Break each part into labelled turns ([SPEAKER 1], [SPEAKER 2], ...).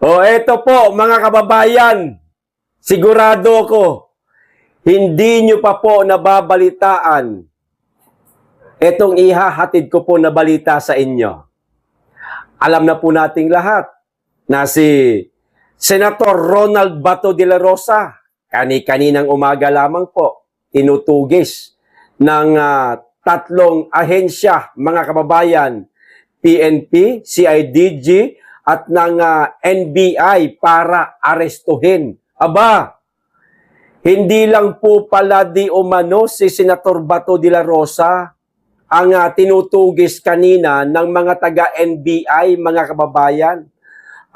[SPEAKER 1] O eto po mga kababayan, sigurado ko, hindi nyo pa po nababalitaan etong ihahatid ko po na balita sa inyo. Alam na po nating lahat na si Senator Ronald Bato de la Rosa, kani-kaninang umaga lamang po, tinutugis ng tatlong ahensya, mga kababayan, PNP, CIDG, at ng NBI para arestuhin. Aba, hindi lang po pala di umano si Senator Bato de la Rosa ang tinutugis kanina ng mga taga-NBI, mga kababayan.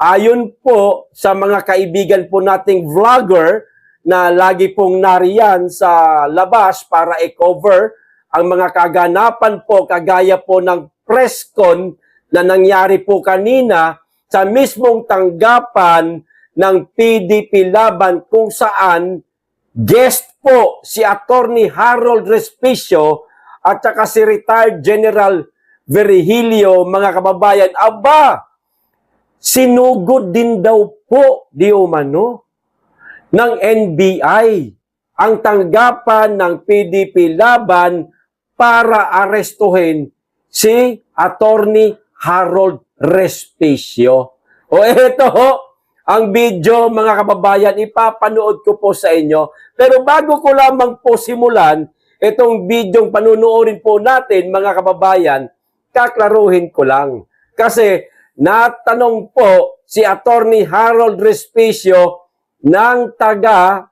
[SPEAKER 1] Ayon po sa mga kaibigan po nating vlogger na lagi pong nariyan sa labas para i-cover ang mga kaganapan po, kagaya po ng press con na nangyari po kanina sa mismong tanggapan ng PDP Laban kung saan guest po si Attorney Harold Respicio at saka si retired General Virgilio, mga kababayan. Aba, sinugod din daw po di umano ng NBI ang tanggapan ng PDP Laban para arestuhin si Attorney Harold Respicio. O eto ho, ang video, mga kababayan, ipapanood ko po sa inyo. Pero bago ko lamang po simulan itong videong panunuorin po natin, mga kababayan, kaklaruhin ko lang. Kasi natanong po si Attorney Harold Respicio ng taga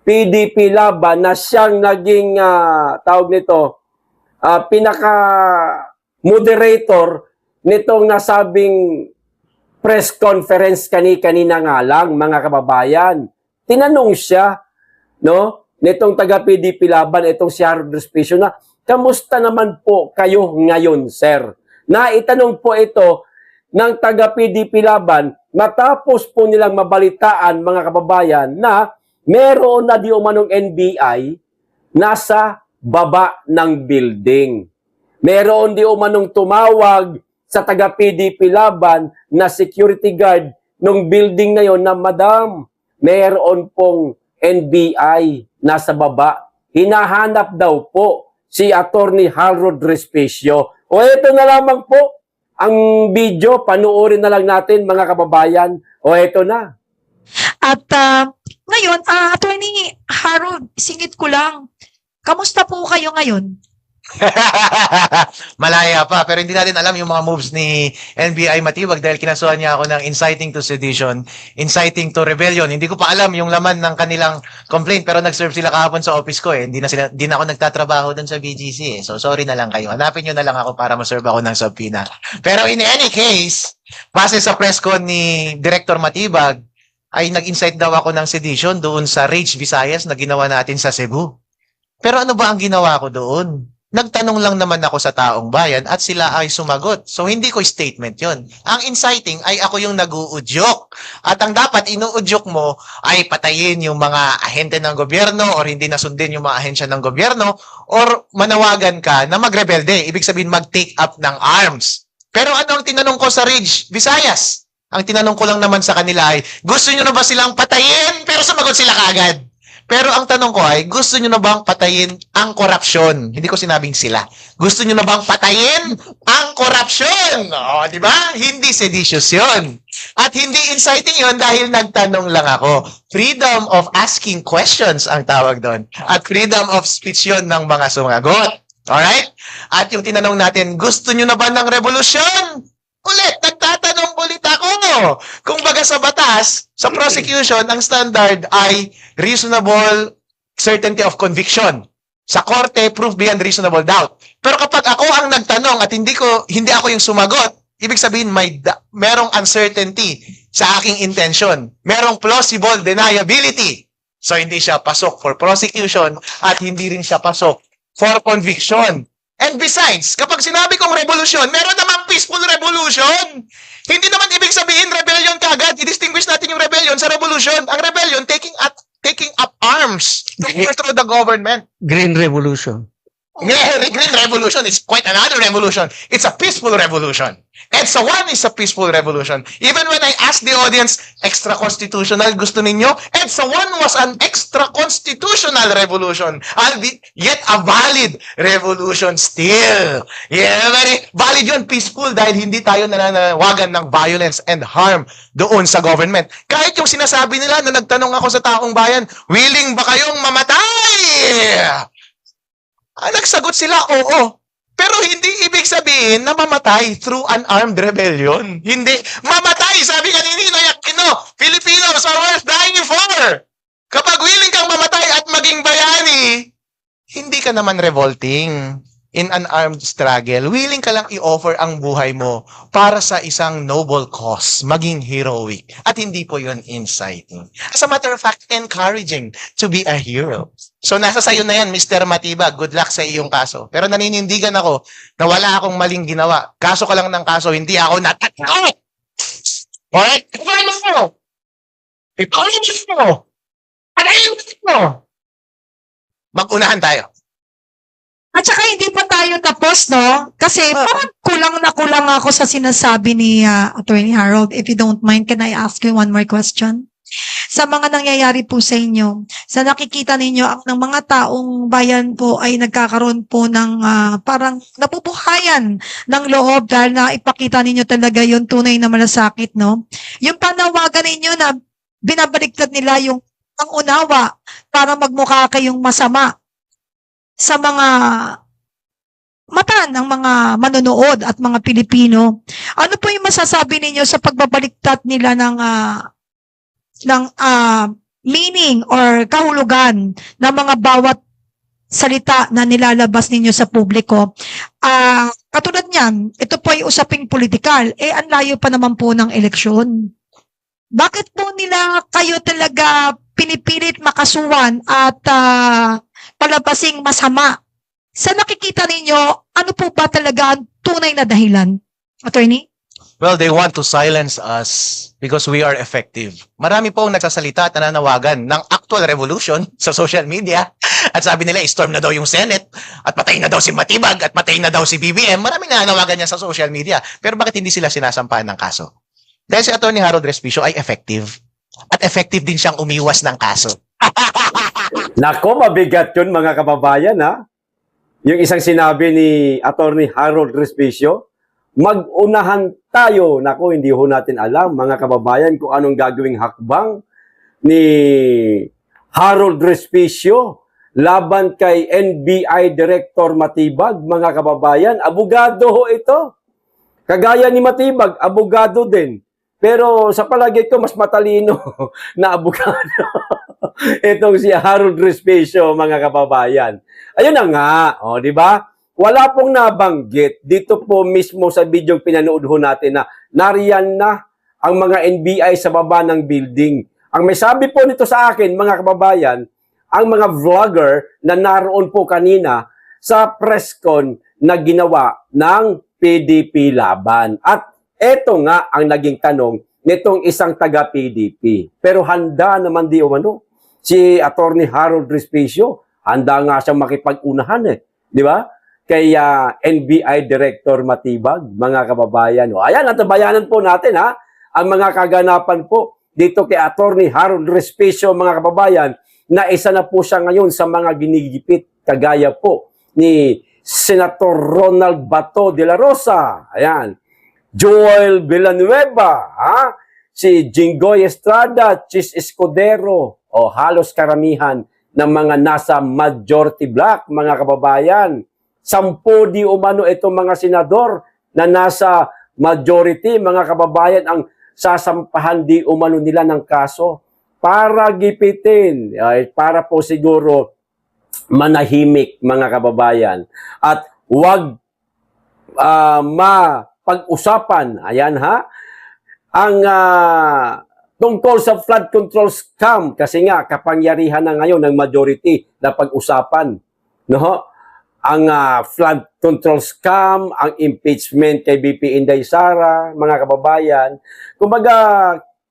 [SPEAKER 1] PDP Laban na siyang naging tawag nito, pinaka-moderator nitong nasabing press conference kanina nga lang, mga kababayan. Tinanong siya, no, nitong taga-PDP Laban, itong si Harold Respicio, na, kamusta naman po kayo ngayon, sir? Na itanong po ito ng taga-PDP Laban, matapos po nilang mabalitaan, mga kababayan, na meron na di umanong NBI nasa baba ng building. Meron di umanong tumawag sa taga-PDP Laban na security guard ng building na yon na, madam, meron pong NBI nasa baba. Hinahanap daw po si Attorney Harold Respicio. O ito na lamang po ang video, panuorin na lang natin, mga kababayan. O ito na.
[SPEAKER 2] At ngayon, Attorney Harold, singit ko lang, kamusta po kayo ngayon?
[SPEAKER 3] Malaya pa, pero hindi natin alam yung mga moves ni NBI Matibag dahil kinasuhan niya ako ng inciting to sedition, inciting to rebellion. Hindi ko pa alam yung laman ng kanilang complaint, pero nag-serve sila kahapon sa office ko eh. Hindi na ako nagtatrabaho dun sa BGC eh. So sorry na lang kayo. Hanapin nyo na lang ako para ma-serve ako ng subpoena. Pero in any case, base sa press con ni Director Matibag, ay nag-incite daw ako ng sedition doon sa Rage Visayas na ginawa natin sa Cebu. Pero ano ba ang ginawa ko doon? Nagtanong lang naman ako sa taong bayan at sila ay sumagot. So, hindi ko statement yon. Ang inciting ay ako yung nag-uudyok. At ang dapat inuudyok mo ay patayin yung mga ahente ng gobyerno or hindi nasundin yung mga ahensya ng gobyerno or manawagan ka na magrebelde. Ibig sabihin mag-take up ng arms. Pero ano ang tinanong ko sa Ridge, Visayas? Ang tinanong ko lang naman sa kanila ay, gusto nyo na ba silang patayin? Pero sumagot sila kaagad. Pero ang tanong ko ay, gusto nyo na bang patayin ang korupsyon? Hindi ko sinabing sila. Gusto nyo na bang patayin ang korupsyon? O, di ba? Hindi seditious yun. At hindi inciting yun dahil nagtanong lang ako. Freedom of asking questions ang tawag doon. At freedom of speech yun ng mga sumagot. Alright? At yung tinanong natin, gusto nyo na ba ng revolusyon? Ulit, nagtatanong ulit ako. Kung baga sa batas, sa prosecution, ang standard ay reasonable certainty of conviction. Sa korte, proof beyond reasonable doubt. Pero kapag ako ang nagtanong at hindi ako yung sumagot, ibig sabihin merong uncertainty sa aking intention. Merong plausible deniability. So hindi siya pasok for prosecution at hindi rin siya pasok for conviction. And besides, kapag sinabi kong revolution, meron namang peaceful revolution. Hindi naman ibig sabihin rebellion kaagad. I-distinguish natin yung rebellion sa revolution. Ang rebellion, taking up arms to overthrow the government.
[SPEAKER 4] Green Revolution.
[SPEAKER 3] Green revolution is quite another revolution. It's a peaceful revolution. EDSA 1 is a peaceful revolution. Even when I asked the audience, extra-constitutional gusto ninyo? EDSA 1 was an extra-constitutional revolution. Yet a valid revolution still. Yeah, very valid yun, peaceful, dahil hindi tayo nananawagan ng violence and harm doon sa government. Kahit yung sinasabi nila na nagtanong ako sa taong bayan, willing ba kayong mamatay? Nagsagot sila, oo. Pero hindi ibig sabihin na mamatay through an armed rebellion. Hindi. Mamatay, sabi ka ni Ninoy Aquino, Filipinos are worth dying for. Kapag willing kang mamatay at maging bayani, hindi ka naman revolting in an armed struggle. Willing ka lang i-offer ang buhay mo para sa isang noble cause, maging heroic. At hindi po yun inciting. As a matter of fact, encouraging to be a hero. So nasa sayo na yan, Mr. Matibag. Good luck sa iyong kaso. Pero naninindigan ako na wala akong maling ginawa. Kaso ka lang ng kaso, hindi ako natakot. Alright? Ipaulit mo! Ipaulit mo! Patayin mo! Mag-unahan tayo.
[SPEAKER 2] At saka hindi pa tayo tapos, no? Kasi parang kulang na kulang ako sa sinasabi ni Attorney Harold. If you don't mind, can I ask you one more question? Sa mga nangyayari po sa inyo, sa nakikita ninyo, ang ng mga taong bayan po ay nagkakaroon po ng parang napupuhayan ng loob dahil na ipakita ninyo talaga yung tunay na malasakit, no? Yung panawagan ninyo na binabaliktad nila yung ang unawa para magmukha kayong masama sa mga mata ng mga manonood at mga Pilipino. Ano po yung masasabi ninyo sa pagbabaliktad nila ng meaning or kahulugan ng mga bawat salita na nilalabas ninyo sa publiko? Katulad niyan, ito po ay usaping politikal. Ang layo pa naman po ng eleksyon. Bakit po nila kayo talaga pinipilit makasuhan at palabasing masama? Sa nakikita ninyo, ano po ba talaga ang tunay na dahilan? Attorney?
[SPEAKER 3] Well, they want to silence us because we are effective. Marami pong nagsasalita at nananawagan ng actual revolution sa social media. At sabi nila, storm na daw yung Senate at patay na daw si Matibag at patay na daw si BBM. Maraming nananawagan niya sa social media. Pero bakit hindi sila sinasampahan ng kaso? Dahil si Atty. Harold Respicio ay effective. At effective din siyang umiwas ng kaso.
[SPEAKER 1] Nako, mabigat yun mga kababayan, ha? Yung isang sinabi ni Atty. Harold Respicio, mag-unahan tayo. Nako, hindi ho natin alam, mga kababayan, kung anong gagawing hakbang ni Harold Respicio laban kay NBI Director Matibag, mga kababayan. Abogado ho ito. Kagaya ni Matibag, abogado din. Pero sa palagay ko, mas matalino na abogado. Itong si Harold Respicio, mga kababayan. Ayun na nga, di ba? Wala pong nabanggit dito po mismo sa video pinanood ho natin na nariyan na ang mga NBI sa baba ng building. Ang may sabi po nito sa akin, mga kababayan, ang mga vlogger na naroon po kanina sa presscon na ginawa ng PDP laban. At eto nga ang naging tanong nitong isang taga-PDP. Pero handa naman di umano si Atty. Harold Respicio. Handa nga siyang makipag-unahan di ba? Kay NBI Director Matibag, mga kababayan. Ayan, natabayanan po natin ang mga kaganapan po dito kay Atty. Harold Respicio, mga kababayan, na isa na po siya ngayon sa mga ginigipit kagaya po ni Senator Ronald Bato de la Rosa. Ayan. Joel Villanueva, si Jinggoy Estrada, Chis Escudero, halos karamihan ng mga nasa majority block, mga kababayan. 10 di umano itong mga senador na nasa majority, mga kababayan, ang sasampahan di umano nila ng kaso para gipitin, para po siguro manahimik, mga kababayan. At wag pag-usapan, ayan ang tungkol sa flood control scam, kasi nga kapangyarihan na ngayon ng majority na pag-usapan, ang flood control scam, ang impeachment kay BP Inday Sara, mga kababayan. Kumbaga,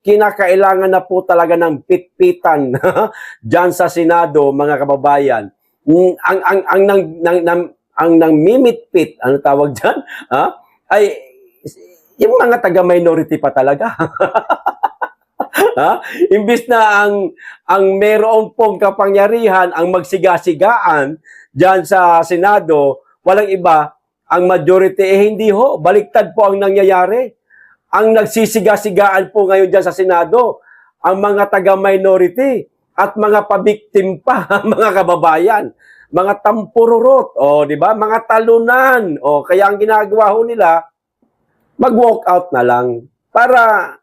[SPEAKER 1] kinakailangan na po talaga ng pitpitan diyan sa Senado, mga kababayan. ang nangmimitpit, ano tawag dyan, ay yung mga taga-minority pa talaga. Imbis na ang meron pong kapangyarihan ang magsigasigaan diyan sa Senado, walang iba, ang majority hindi ho, baliktad po ang nangyayari. Ang nagsisiga-sigaan po ngayon diyan sa Senado, ang mga taga-minority at mga pabiktim pa, mga kababayan, mga tampururot, di ba? Mga talunan. Kaya ang ginagawa ho nila, mag-walk out na lang para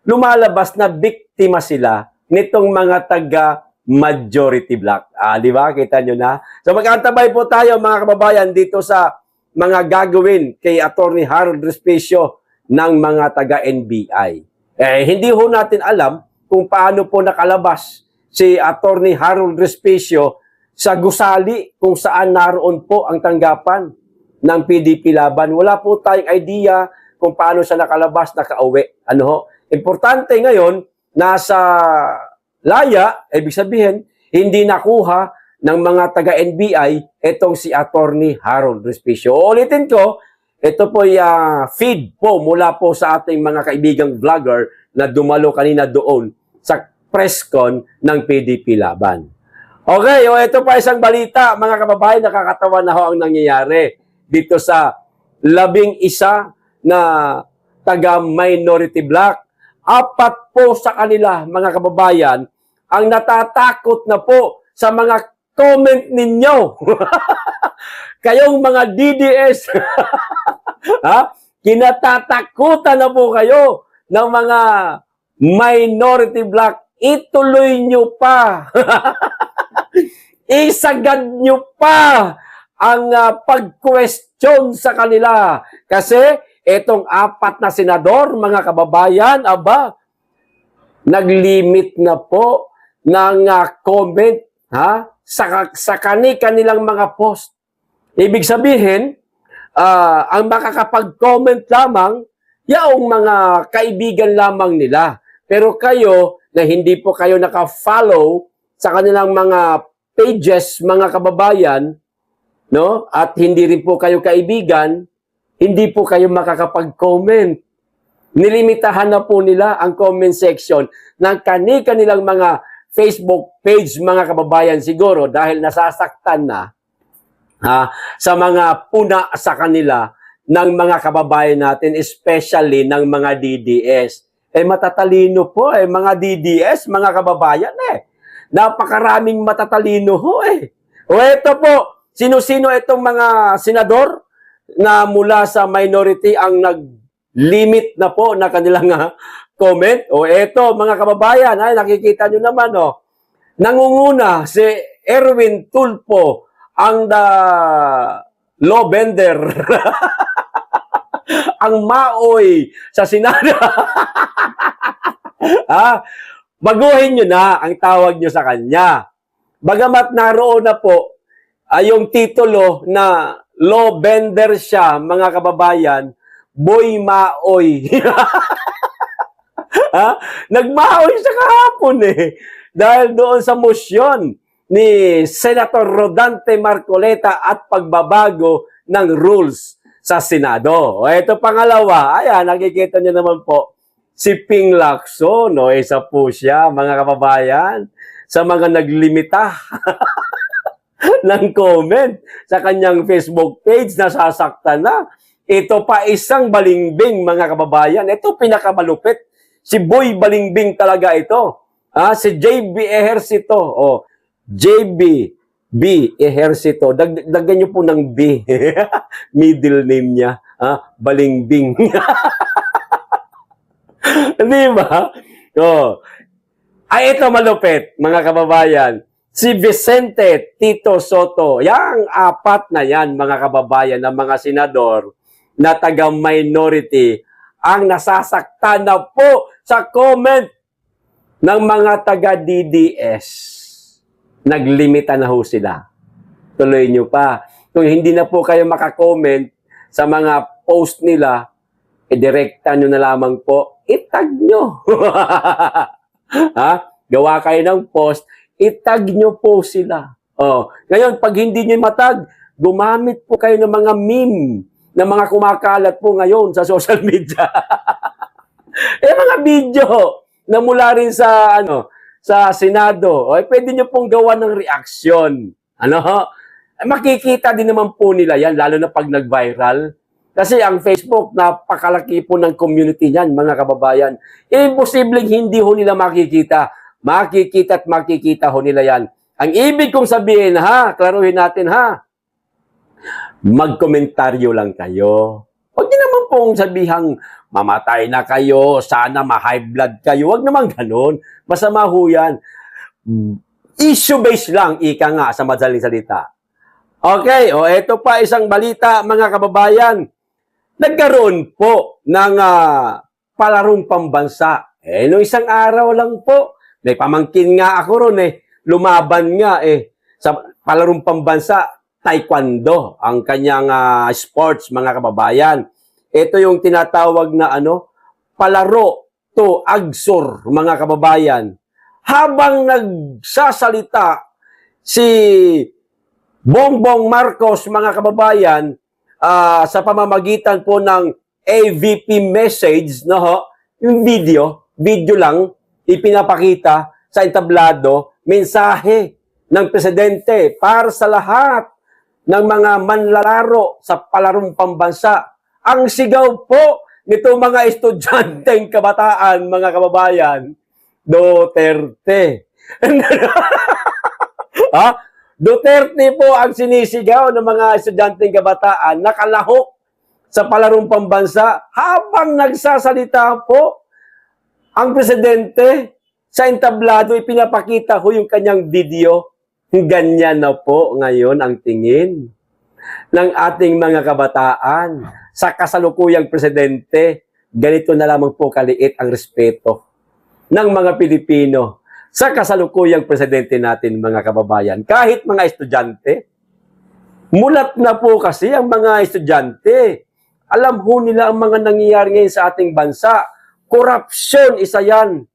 [SPEAKER 1] lumalabas na biktima sila nitong mga taga-majority black. Di ba? Kita nyo na? So mag-antabay po tayo mga kababayan dito sa mga gagawin kay Attorney Harold Respicio ng mga taga-NBI. Hindi ho natin alam kung paano po nakalabas si Attorney Harold Respicio sa gusali kung saan naroon po ang tanggapan ng PDP Laban. Wala po tayong idea kung paano siya nakalabas, nakauwi. Ano ho? Importante ngayon, nasa laya, ibig sabihin, hindi nakuha ng mga taga-NBI itong si Attorney Harold Respicio. Ulitin ko, ito po yung feed po mula po sa ating mga kaibigang vlogger na dumalo kanina doon sa press con ng PDP Laban. Okay, ito pa isang balita, mga kababayan, nakakatawa na ho ang nangyayari dito sa 11 na taga-minority black. 4 po sa kanila, mga kababayan, ang natatakot na po sa mga comment ninyo. Kayong mga DDS, kinatatakutan na po kayo ng mga minority black. Ituloy nyo pa. Isagad nyo pa ang pag-question sa kanila. Kasi itong 4 na senador, mga kababayan, naglimit na po ng comment sa kanilang mga post. Ibig sabihin, ang makakapag-comment lamang, yaong mga kaibigan lamang nila. Pero kayo, na hindi po kayo naka-follow sa kanilang mga pages, mga kababayan, no? At hindi rin po kayo kaibigan, hindi po kayo makakapag-comment. Nilimitahan na po nila ang comment section ng kanilang mga Facebook page, mga kababayan, siguro dahil nasasaktan na sa mga puna sa kanila ng mga kababayan natin, especially ng mga DDS. Matatalino po mga DDS, mga kababayan Napakaraming matatalino ho ito po, sino-sino itong mga senador na mula sa minority ang nag-limit na po na kanilang comment. Ito mga kababayan, nakikita nyo naman nangunguna si Erwin Tulfo, ang law bender. Ang maoy sa Senado. Baguhin nyo na ang tawag nyo sa kanya. Bagamat naroon na po yung titulo na law bender siya, mga kababayan, boy maoy. Nagmaoy siya kahapon dahil doon sa motion ni Senator Rodante Marcoleta at pagbabago ng rules sa Senado. Ito pangalawa, nakikita niyo naman po, si Ping Lacson, isa po siya, mga kababayan, sa mga naglimita ng comment sa kanyang Facebook page, nasasaktan na. Ito pa isang balimbing, mga kababayan. Ito pinakamalupit. Si Boy Balimbing talaga ito. Si JB Ejercito. JB Ejercito. Dagdagan niyo po ng B. Middle name niya. Balimbing. Di ba? Ito malupit, mga kababayan. Si Vicente Tito Soto. Yang 4 na yan, mga kababayan, ng mga senador na taga-minority ang nasasaktan na po sa comment ng mga taga-DDS. Naglimita na ho sila. Tuloy nyo pa. Kung hindi na po kayo makakomment sa mga post nila, direkta nyo na lamang po, itag nyo. Gawa kayo ng post, itag nyo po sila. Ngayon, pag hindi nyo matag, gumamit po kayo ng mga meme na mga kumakalat po ngayon sa social media. Mga video na mula rin sa sa Senado, pwede nyo pong gawa ng reaksyon. Makikita din naman po nila yan, lalo na pag nag-viral. Kasi ang Facebook, napakalaki po ng community niyan, mga kababayan. Imposibleng hindi ho nila makikita. Makikita at makikita ho nila yan. Ang ibig kong sabihin, klaruhin natin, magkomentaryo lang kayo. Huwag niyo naman pong sabihang mamatay na kayo, sana ma-high blood kayo. Huwag naman ganun. Masama ho yan. Issue-based lang, ika nga, sa madaling salita. Okay, ito pa isang balita, mga kababayan. Nagkaroon po ng palarong pambansa. Noong isang araw lang po, may pamangkin nga ako ron lumaban nga sa palarong pambansa, taekwondo, ang kanyang sports, mga kababayan. Ito yung tinatawag na palaro to agsor, mga kababayan. Habang nagsasalita si Bongbong Marcos, mga kababayan, sa pamamagitan po ng AVP message, yung video lang, ipinapakita sa entablado, mensahe ng presidente para sa lahat ng mga manlalaro sa palarong pambansa. Ang sigaw po nito mga estudyanteng kabataan, mga kababayan, Duterte. Duterte po ang sinisigaw ng mga estudyanteng kabataan, nakalahok sa palarong pambansa habang nagsasalita po ang presidente sa entablado, ipinapakita ho yung kanyang video. Ganyan na po ngayon ang tingin ng ating mga kabataan sa kasalukuyang presidente. Ganito na lamang po kaliit ang respeto ng mga Pilipino sa kasalukuyang presidente natin, mga kababayan. Kahit mga estudyante, mulat na po kasi ang mga estudyante. Alam ho nila ang mga nangyayari ngayon sa ating bansa. Corruption, isa yan.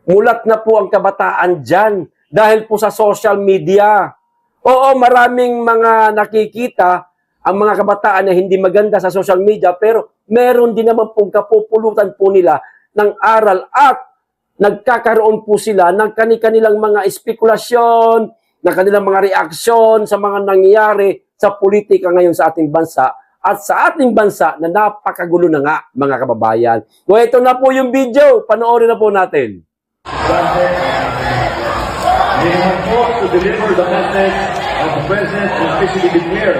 [SPEAKER 1] Mulat na po ang kabataan dyan dahil po sa social media. Oo, maraming mga nakikita ang mga kabataan na hindi maganda sa social media, pero meron din naman pong kapupulutan po nila ng aral at nagkakaroon po sila ng kanilang mga espekulasyon, ng kanilang mga reaksyon sa mga nangyayari sa politika ngayon sa ating bansa at sa ating bansa na napakagulo na nga, mga kababayan. So ito na po yung video, panoorin na po natin.
[SPEAKER 4] They have fought to deliver the message of the President and officially declared.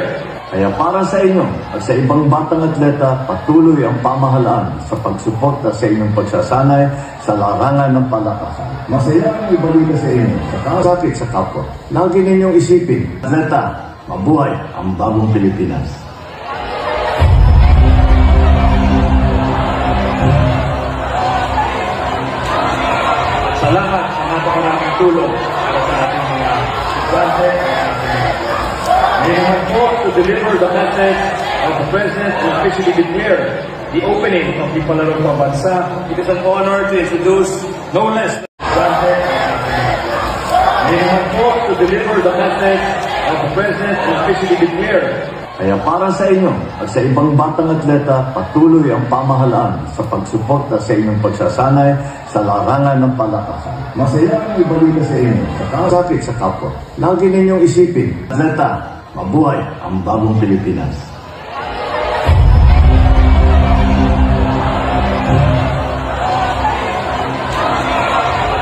[SPEAKER 5] Kaya para sa inyo at sa ibang batang atleta, patuloy ang pamahalaan sa pagsuporta sa inyong pagsasanay sa larangan ng palakasan. Masaya ang ibalita sa inyo sa kasakit sa kapwa. Lagi ninyong isipin, atleta, mabuhay ang bagong Pilipinas.
[SPEAKER 4] Salamat sa napakaraming tulong para sa ating mga estudyante. They have fought to deliver the message of the President and officially declared the opening of the Palarong Pambansa. It is an honor to introduce no less than estudyante. They have fought to deliver the message of the President and officially declared.
[SPEAKER 5] Kaya para sa inyo at sa ibang batang atleta, patuloy ang pamahalaan sa pagsuporta sa inyong pagsasanay sa larangan ng palakasan. Masaya ang ibalita sa inyo sa kasakit sa kapwa. Lagi ninyong isipin, atleta, mabuhay ang bagong Pilipinas.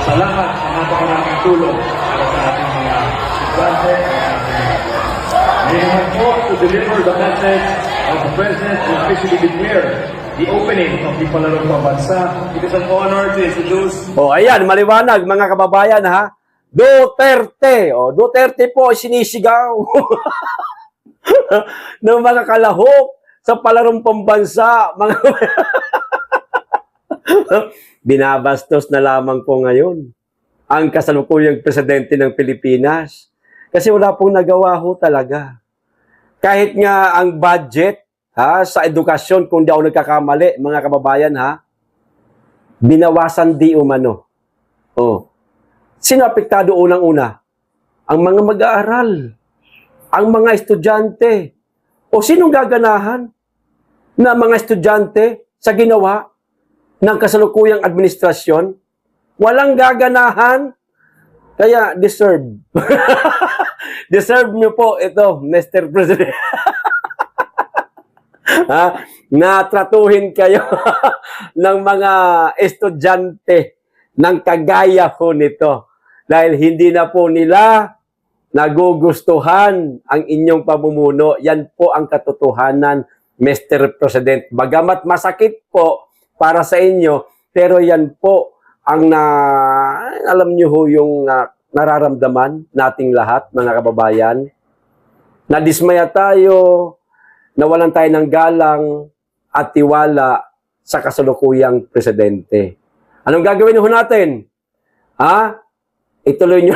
[SPEAKER 4] Salamat sa napakaraming tulong para sa ating mga estudyante. They have fought to deliver the message of the President and officially declared the opening of the Palarong Pambansa. It is an honor to introduce.
[SPEAKER 1] Ayan, maliwanag, mga kababayan, Duterte. Duterte po sinisigaw ng mga kalahok sa palarong pambansa. Binabastos na lamang po ngayon ang kasalukuyang presidente ng Pilipinas. Kasi wala pong nagawa ho talaga. Kahit nga ang budget sa edukasyon, kung di ako nagkakamali, mga kababayan, binawasan di umano. Sino apektado unang-una? Ang mga mag-aaral. ang mga estudyante. O sinong gaganahan na mga estudyante sa ginawa ng kasalukuyang administrasyon? Walang gaganahan. Kaya deserve. Deserve nyo po ito, Mr. President. Ha? Natratuhin kayo ng mga estudyante ng kagaya ko nito. Dahil hindi na po nila nagugustuhan ang inyong pamumuno. Yan po ang katotohanan, Mr. President. Bagamat masakit po para sa inyo, pero yan po ang alam niyo ho yung nararamdaman nating lahat, mga kababayan. Nadismaya tayo, nawalan tayo ng galang at tiwala sa kasalukuyang presidente. Anong gagawin ho natin? Ha? Ituloy nyo.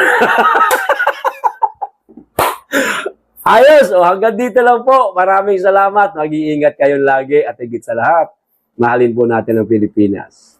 [SPEAKER 1] Ayos! O hanggang dito lang po. Maraming salamat. Mag-iingat kayo lagi at higit sa lahat, mahalin po natin ang Pilipinas.